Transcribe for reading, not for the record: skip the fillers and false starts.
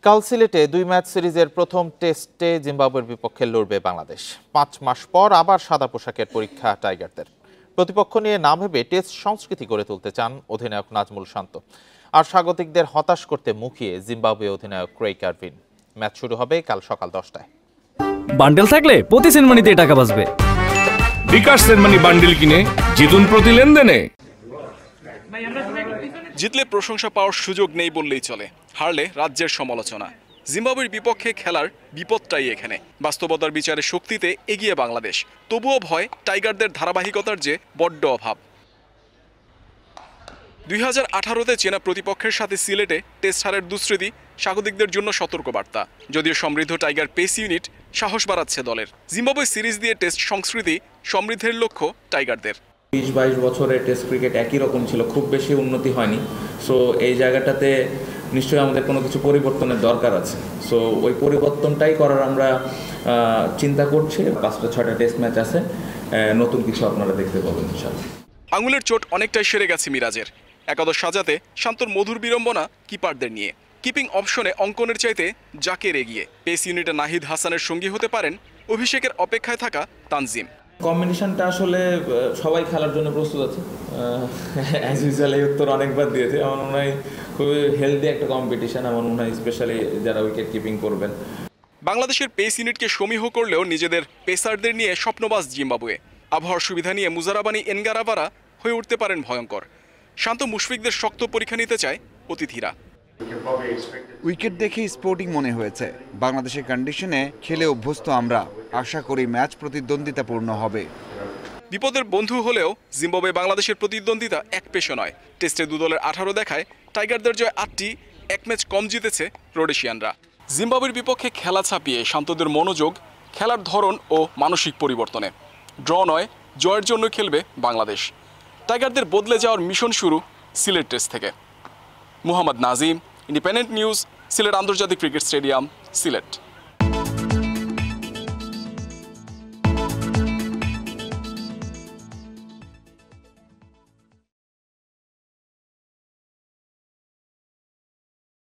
কাল সিলেটে 2 ম্যাচ সিরিজের প্রথম টেস্টে জিম্বাবুয়ের বিপক্ষে লড়বে বাংলাদেশ। 5 মাস পর আবার সাদা পোশাকের পরীক্ষা টাইগারদের। প্রতিপক্ষ নিয়ে না ভেবে টেস্ট সংস্কৃতি গড়ে তুলতে চান অধিনায়ক নাজমুল শান্ত। আর স্বাগতিকদের হতাশ করতে মুখিয়ে জিম্বাবুয়ে অধিনায়ক ক্রেইগ আরভিন। ম্যাচ শুরু হবে কাল সকাল 10টায়। বান্ডেল থাকলে প্রতি সেনমানিতে টাকা বাঁচবে। বিকাশ সেনমানি বান্ডেল কিনে জিতুন প্রতি লেনদেনে। জিতলে প্রশংসা পাওয়ার সুযোগ নেই বললেই চলে, হারলে রাজ্যের সমালোচনা। জিম্বাবুয়ের বিপক্ষে খেলার বিপদটাই এখানে। বাস্তবতার বিচারে শক্তিতে এগিয়ে বাংলাদেশ, তবুও ভয় টাইগারদের ধারাবাহিকতার যে বড্ড অভাব। 2018-তে চেনা প্রতিপক্ষের সাথে সিলেটে টেস্ট হারের দুঃস্মৃতি স্বাগতিকদের জন্য সতর্কবার্তা। যদিও সমৃদ্ধ টাইগার পেস ইউনিট সাহস বাড়াচ্ছে দলের। জিম্বাবুয়ে সিরিজ দিয়ে টেস্ট সংস্কৃতি সমৃদ্ধের লক্ষ্য টাইগারদের। 20-22 বছরে টেস্ট ক্রিকেট একই রকম ছিল, খুব বেশি উন্নতি হয়নি। সো এই জায়গাটাতে নিশ্চয়ই আমাদের কোনো কিছু পরিবর্তনের দরকার আছে। সো ওই পরিবর্তনটাই করার আমরা চিন্তা করছি। 5-6টা টেস্ট ম্যাচ আছে, নতুন কিছু আপনারা দেখতে পাবেন ইনশাআল্লাহ। আঙুলের চোট অনেকটাই সেরে গেছে মিরাজের। একাদশ সাজাতে শান্তর মধুর বিড়ম্বনা কিপারদের নিয়ে। কিপিং অপশনে অঙ্কনের চাইতে জাকের এগিয়ে। পেস ইউনিটে নাহিদ হাসানের সঙ্গী হতে পারেন অভিষেকের অপেক্ষায় থাকা তানজিম। কম্বিনেশনটা আসলে সবাই খেলার জন্য প্রস্তুত আছে। অ্যাজ ইউজুয়াল এই উত্তর অনেকবার দিয়েছে। আমার মনে হয় খুবই হেলদি একটা কম্পিটিশন। আমার মনে হয় স্পেশালি যারা উইকেট কিপিং করবেন। বাংলাদেশের পেস ইউনিটকে সমীহ করলেও নিজেদের পেসারদের নিয়ে স্বপ্নবাজ জিম্বাবুয়ে। আবহাওয়ার সুবিধা নিয়ে মুজারাবানি এনগারাবারা হয়ে উঠতে পারেন ভয়ঙ্কর। শান্ত মুশফিকদের শক্ত পরীক্ষা নিতে চায় অতিথিরা। উইকেট দেখে স্পোর্টিং মনে হয়েছে। বাংলাদেশের কন্ডিশনে খেলে অভ্যস্ত আমরা। আশা করি ম্যাচ প্রতিদ্বন্দ্বিতাপূর্ণ হবে। বিপদের বন্ধু হলেও জিম্বাবুয়ে বাংলাদেশের প্রতিদ্বন্দ্বিতা এক পেশে নয়। টেস্টে 2 দলের 18 দেখায় টাইগারদের জয় 8টি, 1 ম্যাচ কম জিতেছে রোডেশিয়ানরা। জিম্বাবুয়ের বিপক্ষে খেলা ছাপিয়ে শান্তদের মনোযোগ খেলার ধরন ও মানসিক পরিবর্তনে। ড্র নয়, জয়ের জন্য খেলবে বাংলাদেশ। টাইগারদের বদলে যাওয়ার মিশন শুরু সিলেট টেস্ট থেকে। মোহাম্মদ নাজিম, ইন্ডিপেন্ডেন্ট নিউজ, সিলেট আন্তর্জাতিক ক্রিকেট স্টেডিয়াম, সিলেট।